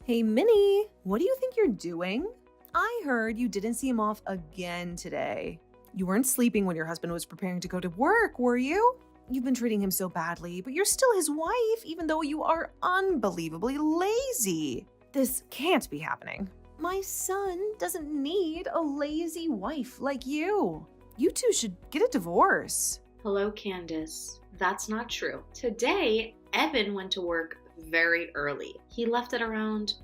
Hey, Minnie, what do you think you're doing? I heard you didn't see him off again today. You weren't sleeping when your husband was preparing to go to work, were you? You've been treating him so badly, but you're still his wife, even though you are unbelievably lazy. This can't be happening. My son doesn't need a lazy wife like you. You two should get a divorce. Hello, Candace. That's not true. Today, Evan went to work very early. He left at around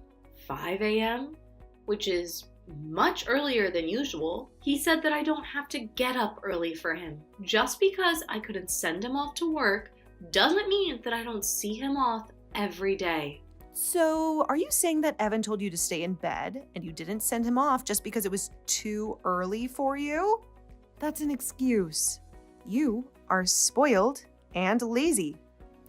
5 a.m., which is much earlier than usual. He said that I don't have to get up early for him. Just because I couldn't send him off to work doesn't mean that I don't see him off every day. So, are you saying that Evan told you to stay in bed and you didn't send him off just because it was too early for you? That's an excuse. You are spoiled and lazy.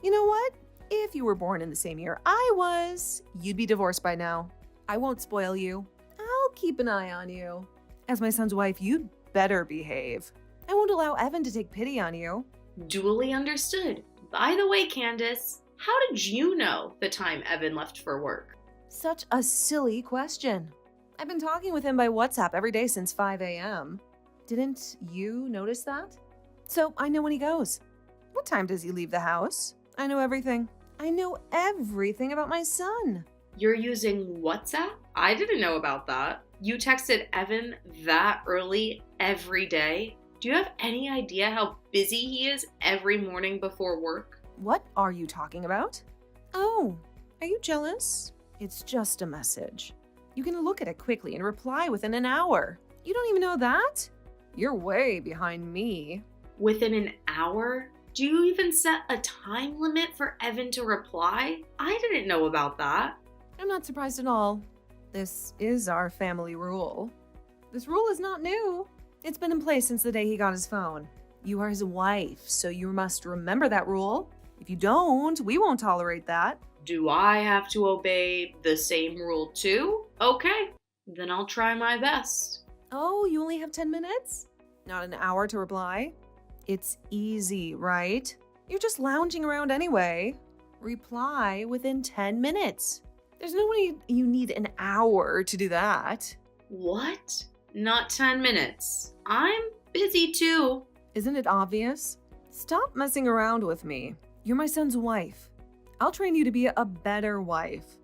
You know what? If you were born in the same year I was, you'd be divorced by now. I won't spoil you. I'll keep an eye on you. As my son's wife, you'd better behave. I won't allow Evan to take pity on you. Duly understood. By the way, Candace, how did you know the time Evan left for work? Such a silly question. I've been talking with him by WhatsApp every day since 5 a.m. Didn't you notice that? So I know when he goes. What time does he leave the house? I know everything. I know everything about my son. You're using WhatsApp? I didn't know about that. You texted Evan that early every day? Do you have any idea how busy he is every morning before work? What are you talking about? Oh, are you jealous? It's just a message. You can look at it quickly and reply within an hour. You don't even know that? You're way behind me. Within an hour? Do you even set a time limit for Evan to reply? I didn't know about that. I'm not surprised at all. This is our family rule. This rule is not new. It's been in place since the day he got his phone. You are his wife, so you must remember that rule. If you don't, we won't tolerate that. Do I have to obey the same rule too? Okay, then I'll try my best. Oh, you only have 10 minutes? Not an hour to reply? It's easy, right? You're just lounging around anyway. Reply within 10 minutes. There's no way you need an hour to do that. What? Not 10 minutes. I'm busy too. Isn't it obvious? Stop messing around with me. You're my son's wife. I'll train you to be a better wife.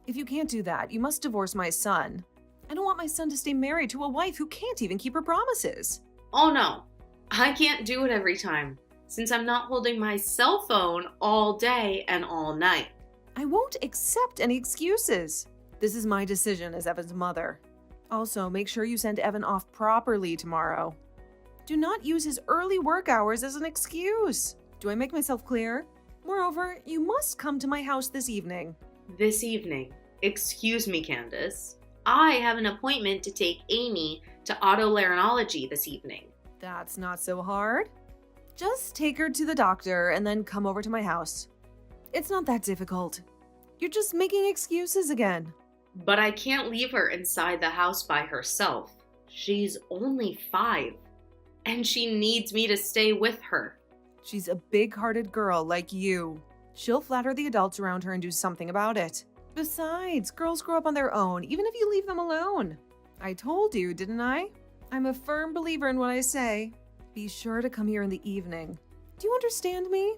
If you can't do that, you must divorce my son. I don't want my son to stay married to a wife who can't even keep her promises. Oh no, I can't do it every time, since I'm not holding my cell phone all day and all night. I won't accept any excuses. This is my decision as Evan's mother. Also, make sure you send Evan off properly tomorrow. Do not use his early work hours as an excuse. Do I make myself clear? Moreover, you must come to my house this evening. This evening? Excuse me, Candace. I have an appointment to take Amy to otolaryngology this evening. That's not so hard. Just take her to the doctor and then come over to my house. It's not that difficult. You're just making excuses again. But I can't leave her inside the house by herself. She's only 5, and she needs me to stay with her. She's a big-hearted girl like you. She'll flatter the adults around her and do something about it. Besides, girls grow up on their own, even if you leave them alone. I told you, didn't I? I'm a firm believer in what I say. Be sure to come here in the evening. Do you understand me?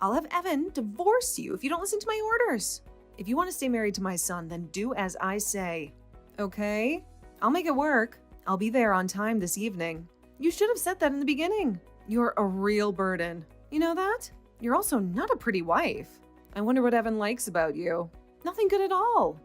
I'll have Evan divorce you if you don't listen to my orders. If you want to stay married to my son, then do as I say. Okay? I'll make it work. I'll be there on time this evening. You should have said that in the beginning. You're a real burden. You know that? You're also not a pretty wife. I wonder what Evan likes about you. Nothing good at all.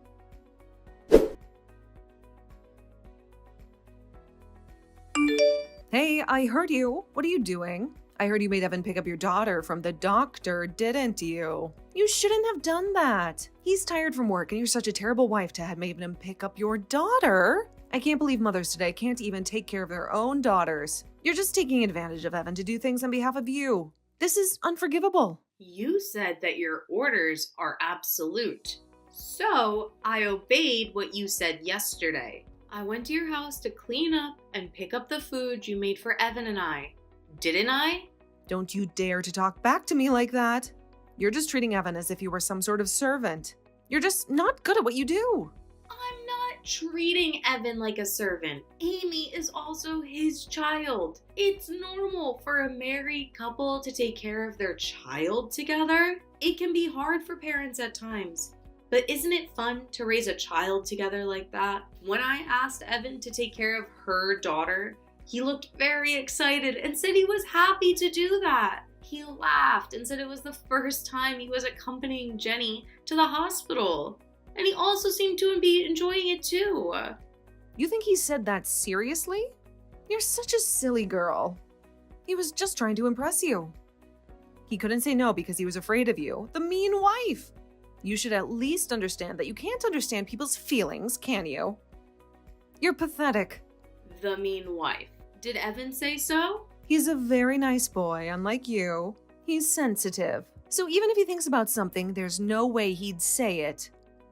Hey, I heard you. What are you doing? I heard you made Evan pick up your daughter from the doctor, didn't you? You shouldn't have done that. He's tired from work and you're such a terrible wife to have made him pick up your daughter. I can't believe mothers today can't even take care of their own daughters. You're just taking advantage of Evan to do things on behalf of you. This is unforgivable. You said that your orders are absolute. So I obeyed what you said yesterday. I went to your house to clean up and pick up the food you made for Evan and I. Didn't I? Don't you dare to talk back to me like that. You're just treating Evan as if you were some sort of servant. You're just not good at what you do. I'm not treating Evan like a servant. Amy is also his child. It's normal for a married couple to take care of their child together. It can be hard for parents at times. But isn't it fun to raise a child together like that? When I asked Evan to take care of her daughter, he looked very excited and said he was happy to do that. He laughed and said it was the first time he was accompanying Jenny to the hospital. And he also seemed to be enjoying it too. You think he said that seriously? You're such a silly girl. He was just trying to impress you. He couldn't say no because he was afraid of you, the mean wife. You should at least understand that you can't understand people's feelings, can you? You're pathetic. The mean wife. Did Evan say so? He's a very nice boy, unlike you. He's sensitive. So even if he thinks about something, there's no way he'd say it.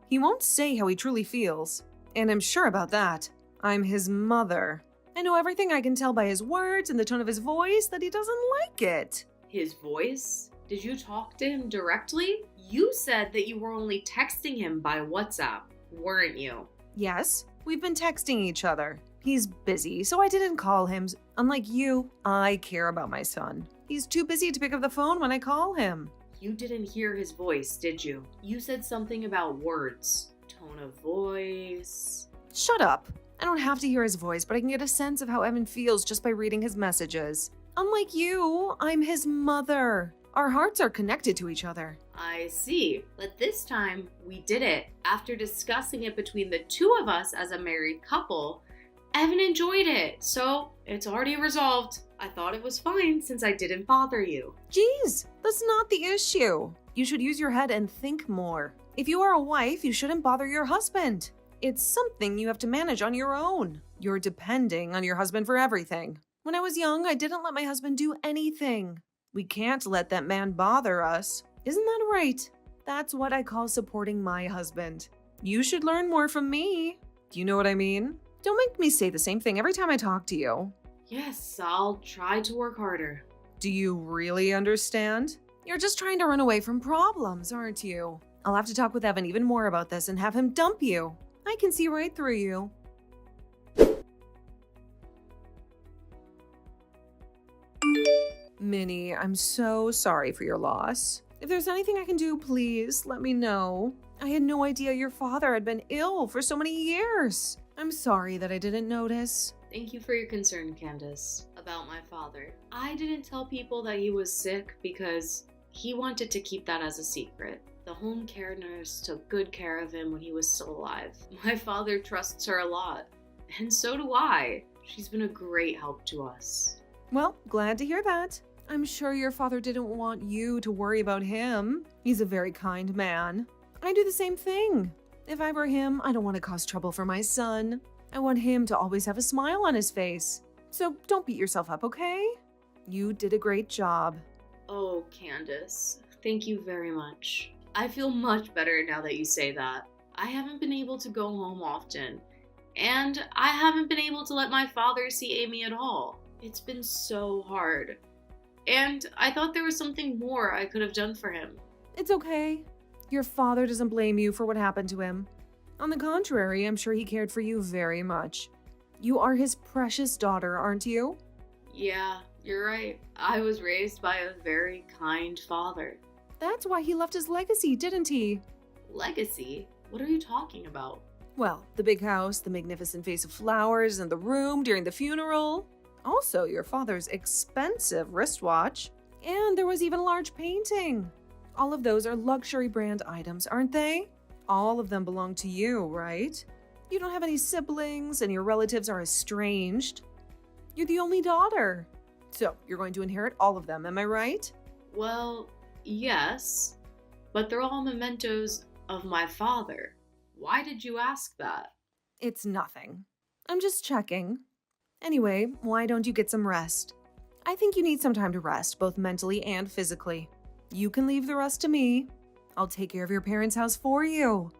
He won't say how he truly feels. And I'm sure about that. I'm his mother. I know everything. I can tell by his words and the tone of his voice that he doesn't like it. His voice? Did you talk to him directly? You said that you were only texting him by WhatsApp, weren't you? Yes, we've been texting each other. He's busy, so I didn't call him. Unlike you, I care about my son. He's too busy to pick up the phone when I call him. You didn't hear his voice, did you? You said something about words, tone of voice. Shut up. I don't have to hear his voice, but I can get a sense of how Evan feels just by reading his messages. Unlike you, I'm his mother. Our hearts are connected to each other. I see. But this time, we did it. After discussing it between the two of us as a married couple, Evan enjoyed it, so it's already resolved. I thought it was fine since I didn't bother you. Jeez, that's not the issue. You should use your head and think more. If you are a wife, you shouldn't bother your husband. It's something you have to manage on your own. You're depending on your husband for everything. When I was young, I didn't let my husband do anything. We can't let that man bother us. Isn't that right? That's what I call supporting my husband. You should learn more from me. Do you know what I mean? Don't make me say the same thing every time I talk to you. Yes, I'll try to work harder. Do you really understand? You're just trying to run away from problems, aren't you? I'll have to talk with Evan even more about this and have him dump you. I can see right through you. Minnie, I'm so sorry for your loss. If there's anything I can do, please let me know. I had no idea your father had been ill for so many years. I'm sorry that I didn't notice. Thank you for your concern, Candace, about my father. I didn't tell people that he was sick because he wanted to keep that as a secret. The home care nurse took good care of him when he was still alive. My father trusts her a lot, and so do I. She's been a great help to us. Well, glad to hear that. I'm sure your father didn't want you to worry about him. He's a very kind man. I do the same thing. If I were him, I don't want to cause trouble for my son. I want him to always have a smile on his face. So don't beat yourself up, okay? You did a great job. Oh, Candace, thank you very much. I feel much better now that you say that. I haven't been able to go home often, and I haven't been able to let my father see Amy at all. It's been so hard. And I thought there was something more I could have done for him. It's okay. Your father doesn't blame you for what happened to him. On the contrary, I'm sure he cared for you very much. You are his precious daughter, aren't you? Yeah, you're right. I was raised by a very kind father. That's why he left his legacy, didn't he? Legacy? What are you talking about? Well, the big house, the magnificent vase of flowers, and the room during the funeral. Also, your father's expensive wristwatch. And there was even a large painting. All of those are luxury brand items, aren't they? All of them belong to you, right? You don't have any siblings, and your relatives are estranged. You're the only daughter. So, you're going to inherit all of them, am I right? Well, yes, but they're all mementos of my father. Why did you ask that? It's nothing. I'm just checking. Anyway, why don't you get some rest? I think you need some time to rest, both mentally and physically. You can leave the rest to me. I'll take care of your parents' house for you.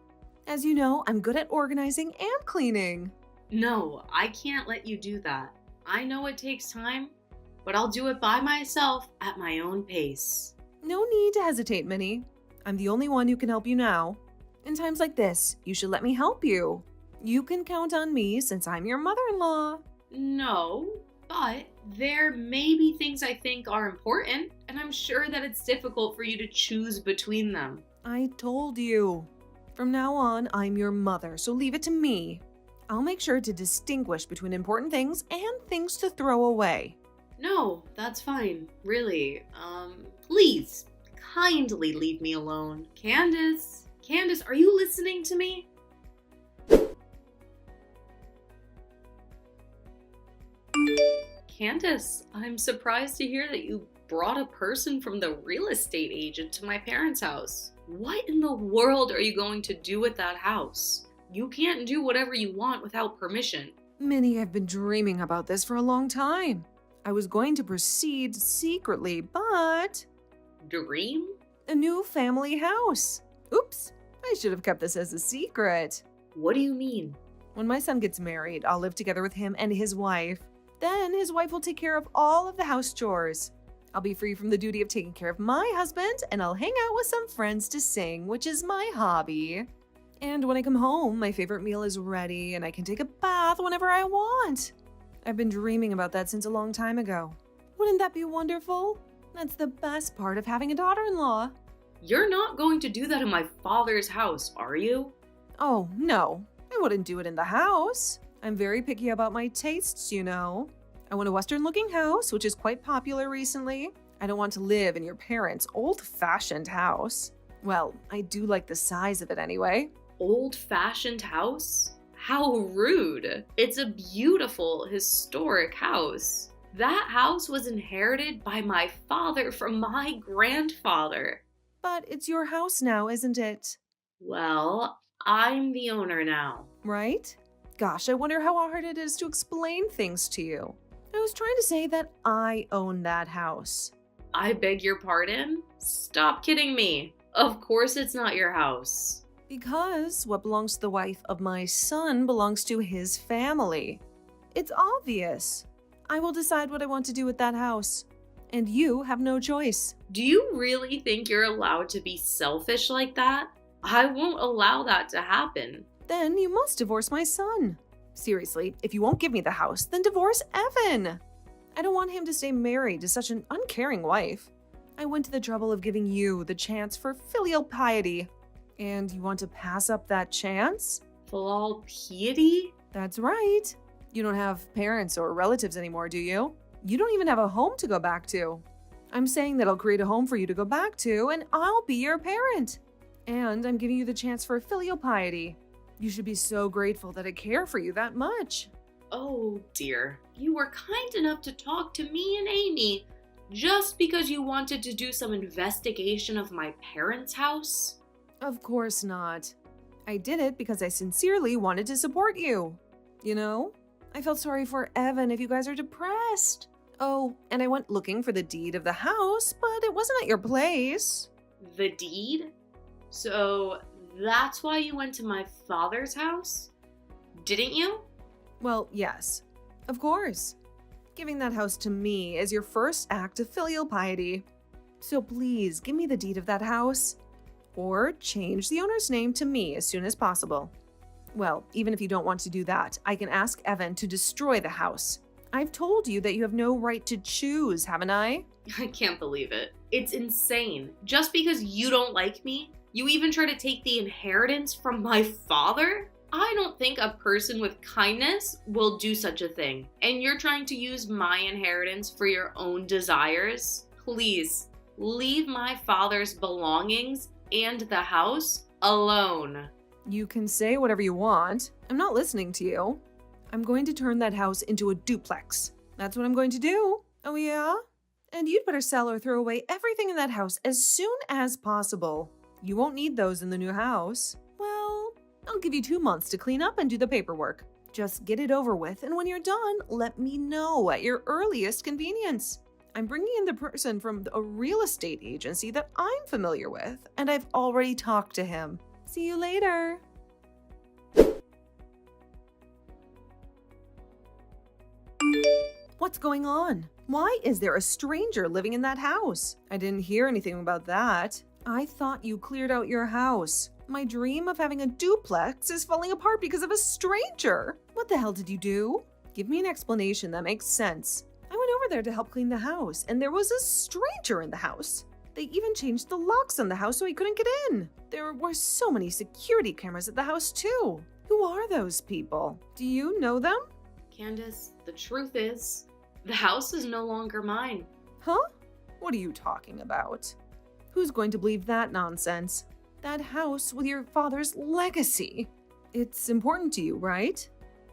As you know, I'm good at organizing and cleaning. No, I can't let you do that. I know it takes time, but I'll do it by myself at my own pace. No need to hesitate, Minnie. I'm the only one who can help you now. In times like this, you should let me help you. You can count on me since I'm your mother-in-law. No, but there may be things I think are important, and I'm sure that it's difficult for you to choose between them. I told you. From now on, I'm your mother, so leave it to me. I'll make sure to distinguish between important things and things to throw away. No, that's fine. Really. Please, kindly leave me alone. Candace, are you listening to me? Candace, I'm surprised to hear that you brought a person from the real estate agent to my parents' house. What in the world are you going to do with that house? You can't do whatever you want without permission. Minnie, I've been dreaming about this for a long time. I was going to proceed secretly, but Dream? a new family house. Oops, I should have kept this as a secret. What do you mean? When my son gets married, I'll live together with him and his wife. Then his wife will take care of all of the house chores. I'll be free from the duty of taking care of my husband, and I'll hang out with some friends to sing, which is my hobby. And when I come home, my favorite meal is ready, and I can take a bath whenever I want. I've been dreaming about that since a long time ago. Wouldn't that be wonderful? That's the best part of having a daughter-in-law. You're not going to do that in my father's house, are you? Oh, no. I wouldn't do it in the house. I'm very picky about my tastes, you know. I want a Western-looking house, which is quite popular recently. I don't want to live in your parents' old-fashioned house. Well, I do like the size of it anyway. Old-fashioned house? How rude. It's a beautiful, historic house. That house was inherited by my father from my grandfather. But it's your house now, isn't it? Well, I'm the owner now. Right? Gosh, I wonder how hard it is to explain things to you. I was trying to say that I own that house. I beg your pardon? Stop kidding me. Of course it's not your house. Because what belongs to the wife of my son belongs to his family. It's obvious. I will decide what I want to do with that house. And you have no choice. Do you really think you're allowed to be selfish like that? I won't allow that to happen. Then you must divorce my son. Seriously, if you won't give me the house, then divorce Evan. I don't want him to stay married to such an uncaring wife. I went to the trouble of giving you the chance for filial piety. And you want to pass up that chance? Filial piety? That's right. You don't have parents or relatives anymore, do you? You don't even have a home to go back to. I'm saying that I'll create a home for you to go back to, and I'll be your parent. And I'm giving you the chance for filial piety. You should be so grateful that I care for you that much. Oh dear, you were kind enough to talk to me and Amy just because you wanted to do some investigation of my parents' house? Of course not. I did it because I sincerely wanted to support you. You know, I felt sorry for Evan if you guys are depressed. Oh, and I went looking for the deed of the house, but it wasn't at your place. The deed? So that's why you went to my father's house? Didn't you? Well, yes, of course. Giving that house to me is your first act of filial piety. So please give me the deed of that house. Or change the owner's name to me as soon as possible. Well, even if you don't want to do that, I can ask Evan to destroy the house. I've told you that you have no right to choose, haven't I? I can't believe it. It's insane. Just because you don't like me, you even try to take the inheritance from my father? I don't think a person with kindness will do such a thing. And you're trying to use my inheritance for your own desires? Please, leave my father's belongings and the house alone. You can say whatever you want. I'm not listening to you. I'm going to turn that house into a duplex. That's what I'm going to do. Oh yeah? And you'd better sell or throw away everything in that house as soon as possible. You won't need those in the new house. Well, I'll give you 2 months to clean up and do the paperwork. Just get it over with, and when you're done, let me know at your earliest convenience. I'm bringing in the person from a real estate agency that I'm familiar with, and I've already talked to him. See you later. What's going on? Why is there a stranger living in that house? I didn't hear anything about that. I thought you cleared out your house. My dream of having a duplex is falling apart because of a stranger. What the hell did you do? Give me an explanation that makes sense. I went over there to help clean the house, and there was a stranger in the house. They even changed the locks on the house so he couldn't get in. There were so many security cameras at the house, too. Who are those people? Do you know them? Candace, the truth is, the house is no longer mine. Huh? What are you talking about? Who's going to believe that nonsense? That house with your father's legacy. It's important to you, right?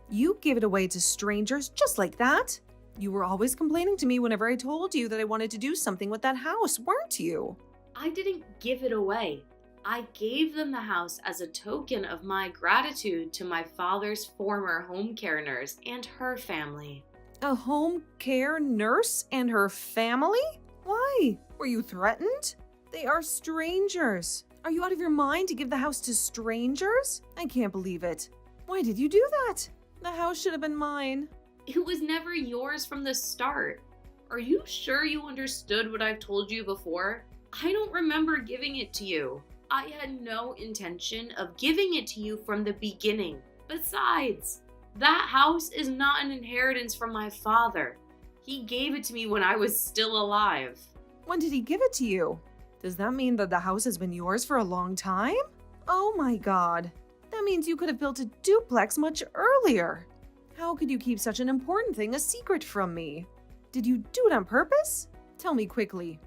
You gave it away to strangers just like that. You were always complaining to me whenever I told you that I wanted to do something with that house, weren't you? I didn't give it away. I gave them the house as a token of my gratitude to my father's former home care nurse and her family. A home care nurse and her family? Why? Were you threatened? They are strangers. Are you out of your mind to give the house to strangers? I can't believe it. Why did you do that? The house should have been mine. It was never yours from the start. Are you sure you understood what I've told you before? I don't remember giving it to you. I had no intention of giving it to you from the beginning. Besides, that house is not an inheritance from my father. He gave it to me when I was still alive. When did he give it to you? Does that mean that the house has been yours for a long time? Oh my god. That means you could have built a duplex much earlier. How could you keep such an important thing a secret from me? Did you do it on purpose? Tell me quickly.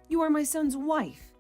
You are my son's wife,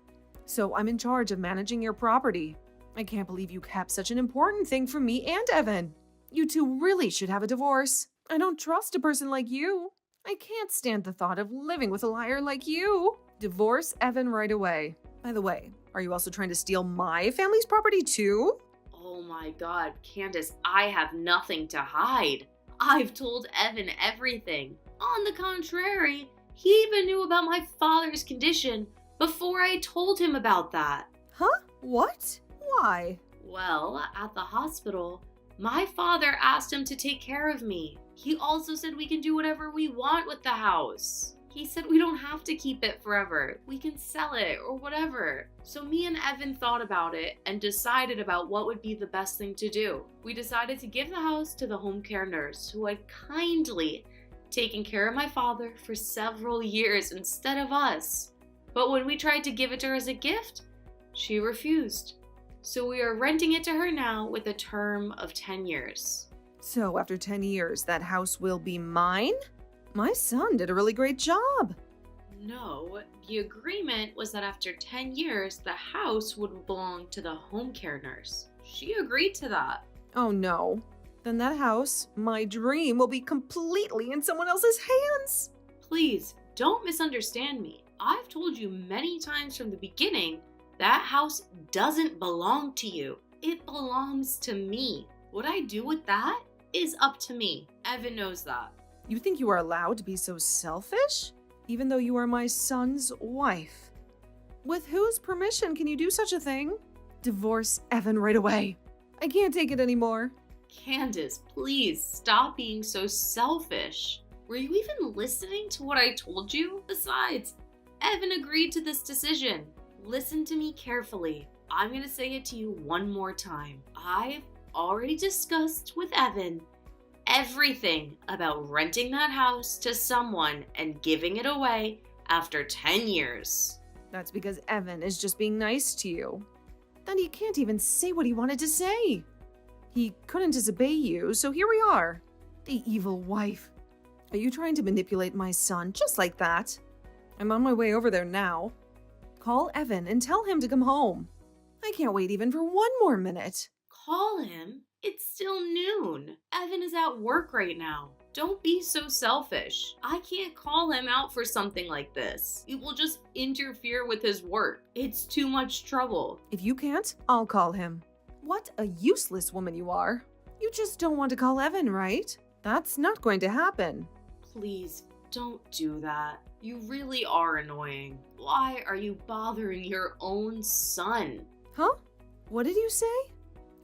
so I'm in charge of managing your property. I can't believe you kept such an important thing from me and Evan. You two really should have a divorce. I don't trust a person like you. I can't stand the thought of living with a liar like you. Divorce Evan right away. By the way, are you also trying to steal my family's property too? Oh my god, Candace, I have nothing to hide. I've told Evan everything. On the contrary, he even knew about my father's condition before I told him about that. Huh? What? Why? Well, at the hospital, my father asked him to take care of me. He also said we can do whatever we want with the house. He said we don't have to keep it forever. We can sell it or whatever. So me and Evan thought about it and decided about what would be the best thing to do. We decided to give the house to the home care nurse who had kindly taken care of my father for several years instead of us. But when we tried to give it to her as a gift, she refused. So we are renting it to her now with a term of 10 years. So after 10 years, that house will be mine? My son did a really great job. No, the agreement was that after 10 years, the house would belong to the home care nurse. She agreed to that. Oh no. Then that house, my dream, will be completely in someone else's hands. Please, don't misunderstand me. I've told you many times from the beginning, that house doesn't belong to you. It belongs to me. What I do with that is up to me. Evan knows that. You think you are allowed to be so selfish? Even though you are my son's wife. With whose permission can you do such a thing? Divorce Evan right away. I can't take it anymore. Candace, please stop being so selfish. Were you even listening to what I told you? Besides, Evan agreed to this decision. Listen to me carefully. I'm going to say it to you one more time. I've already discussed with Evan everything about renting that house to someone and giving it away after 10 years. That's because Evan is just being nice to you. Then he can't even say what he wanted to say. He couldn't disobey you, so here we are. The evil wife. Are you trying to manipulate my son just like that? I'm on my way over there now. Call Evan and tell him to come home. I can't wait even for one more minute. Call him? It's still noon. Evan is at work right now. Don't be so selfish. I can't call him out for something like this. It will just interfere with his work. It's too much trouble. If you can't, I'll call him. What a useless woman you are. You just don't want to call Evan, right? That's not going to happen. Please, don't do that. You really are annoying. Why are you bothering your own son? Huh? What did you say?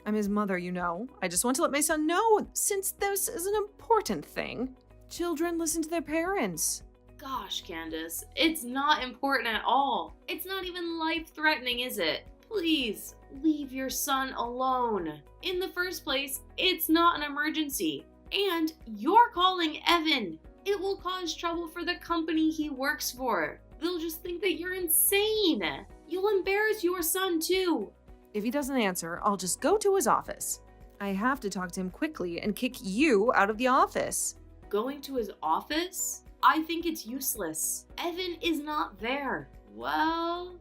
I'm his mother, you know. I just want to let my son know, since this is an important thing. Children listen to their parents. Gosh, Candace, it's not important at all. It's not even life-threatening, is it? Please, leave your son alone. In the first place, it's not an emergency. And you're calling Evan. It will cause trouble for the company he works for. They'll just think that you're insane. You'll embarrass your son too. If he doesn't answer, I'll just go to his office. I have to talk to him quickly and kick you out of the office. Going to his office? I think it's useless. Evan is not there. Well,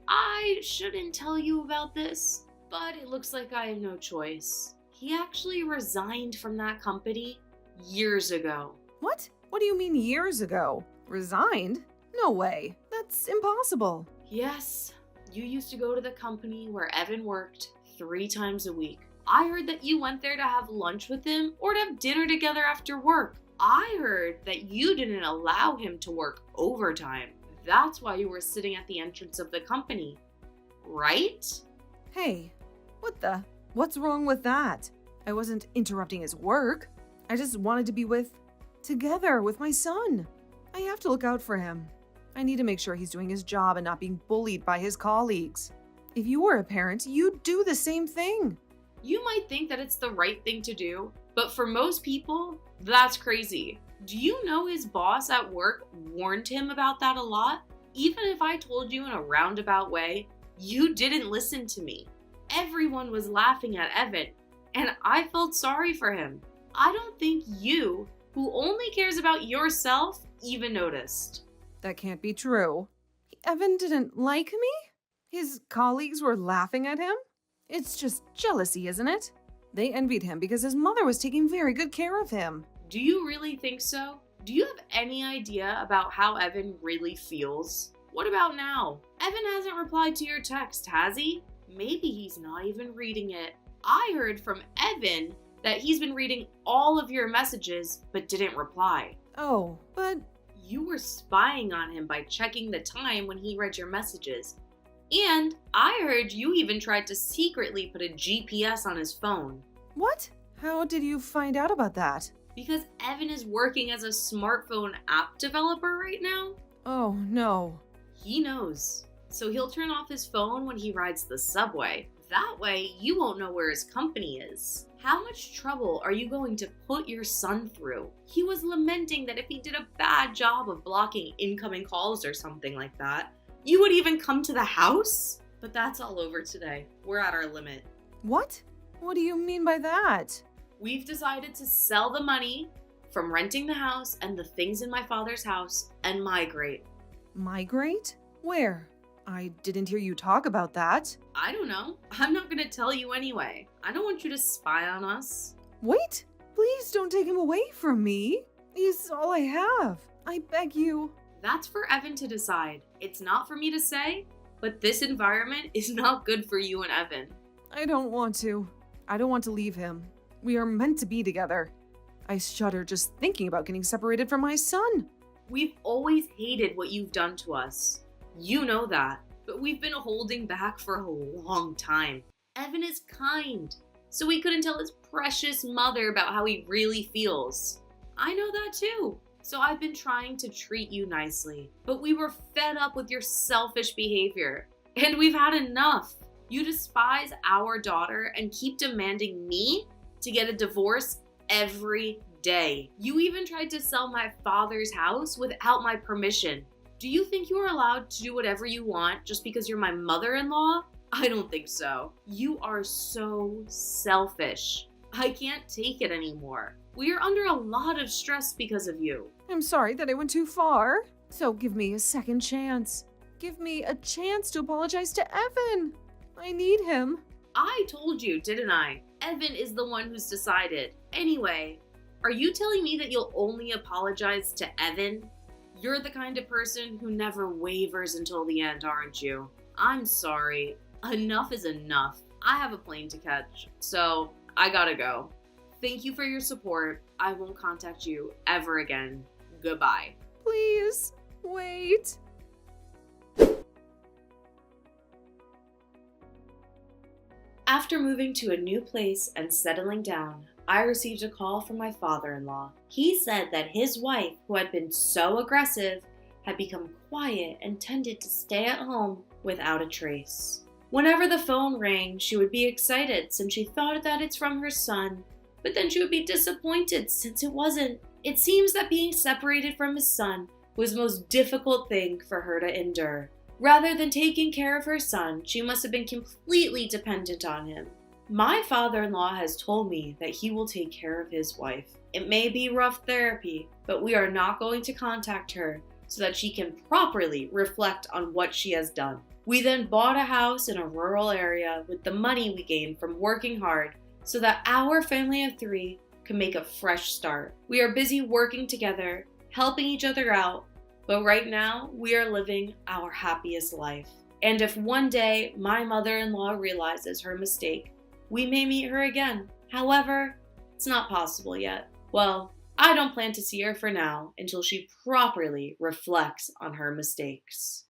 I shouldn't tell you about this, but it looks like I have no choice. He actually resigned from that company years ago. What? What do you mean years ago? Resigned? No way. That's impossible. Yes, you used to go to the company where Evan worked 3 times a week. I heard that you went there to have lunch with him or to have dinner together after work. I heard that you didn't allow him to work overtime. That's why you were sitting at the entrance of the company, right? Hey, what's wrong with that? I wasn't interrupting his work. I just wanted to be together with my son. I have to look out for him. I need to make sure he's doing his job and not being bullied by his colleagues. If you were a parent, you'd do the same thing. You might think that it's the right thing to do, but for most people, that's crazy. Do you know his boss at work warned him about that a lot? Even if I told you in a roundabout way, you didn't listen to me. Everyone was laughing at Evan, and I felt sorry for him. I don't think you, who only cares about yourself, even noticed. That can't be true. Evan didn't like me? His colleagues were laughing at him? It's just jealousy, isn't it? They envied him because his mother was taking very good care of him. Do you really think so? Do you have any idea about how Evan really feels? What about now? Evan hasn't replied to your text, has he? Maybe he's not even reading it. I heard from Evan that he's been reading all of your messages but didn't reply. Oh, but you were spying on him by checking the time when he read your messages. And I heard you even tried to secretly put a GPS on his phone. What? How did you find out about that? Because Evan is working as a smartphone app developer right now. Oh, no. He knows. So he'll turn off his phone when he rides the subway. That way, you won't know where his company is. How much trouble are you going to put your son through? He was lamenting that if he did a bad job of blocking incoming calls or something like that, you would even come to the house? But that's all over today. We're at our limit. What? What do you mean by that? We've decided to sell the money from renting the house and the things in my father's house and migrate. Migrate? Where? I didn't hear you talk about that. I don't know. I'm not gonna tell you anyway. I don't want you to spy on us. Wait! Please don't take him away from me. He's all I have. I beg you. That's for Evan to decide. It's not for me to say, but this environment is not good for you and Evan. I don't want to. I don't want to leave him. We are meant to be together. I shudder just thinking about getting separated from my son. We've always hated what you've done to us. You know that, but we've been holding back for a long time. Evan is kind, so he couldn't tell his precious mother about how he really feels. I know that too, so I've been trying to treat you nicely, but we were fed up with your selfish behavior, and we've had enough. You despise our daughter and keep demanding me to get a divorce every day. You even tried to sell my father's house without my permission. Do you think you are allowed to do whatever you want just because you're my mother-in-law? I don't think so. You are so selfish. I can't take it anymore. We are under a lot of stress because of you. I'm sorry that I went too far. So give me a second chance. Give me a chance to apologize to Evan. I need him. I told you, didn't I? Evan is the one who's decided. Anyway, are you telling me that you'll only apologize to Evan? You're the kind of person who never wavers until the end, aren't you? I'm sorry. Enough is enough. I have a plane to catch, so I gotta go. Thank you for your support. I won't contact you ever again. Goodbye. Please, wait. After moving to a new place and settling down, I received a call from my father-in-law. He said that his wife, who had been so aggressive, had become quiet and tended to stay at home without a trace. Whenever the phone rang, she would be excited since she thought that it's from her son, but then she would be disappointed since it wasn't. It seems that being separated from his son was the most difficult thing for her to endure. Rather than taking care of her son, she must have been completely dependent on him. My father-in-law has told me that he will take care of his wife. It may be rough therapy, but we are not going to contact her so that she can properly reflect on what she has done. We then bought a house in a rural area with the money we gained from working hard so that our family of 3 can make a fresh start. We are busy working together, helping each other out, but right now we are living our happiest life. And if one day my mother-in-law realizes her mistake, we may meet her again. However, it's not possible yet. Well, I don't plan to see her for now until she properly reflects on her mistakes.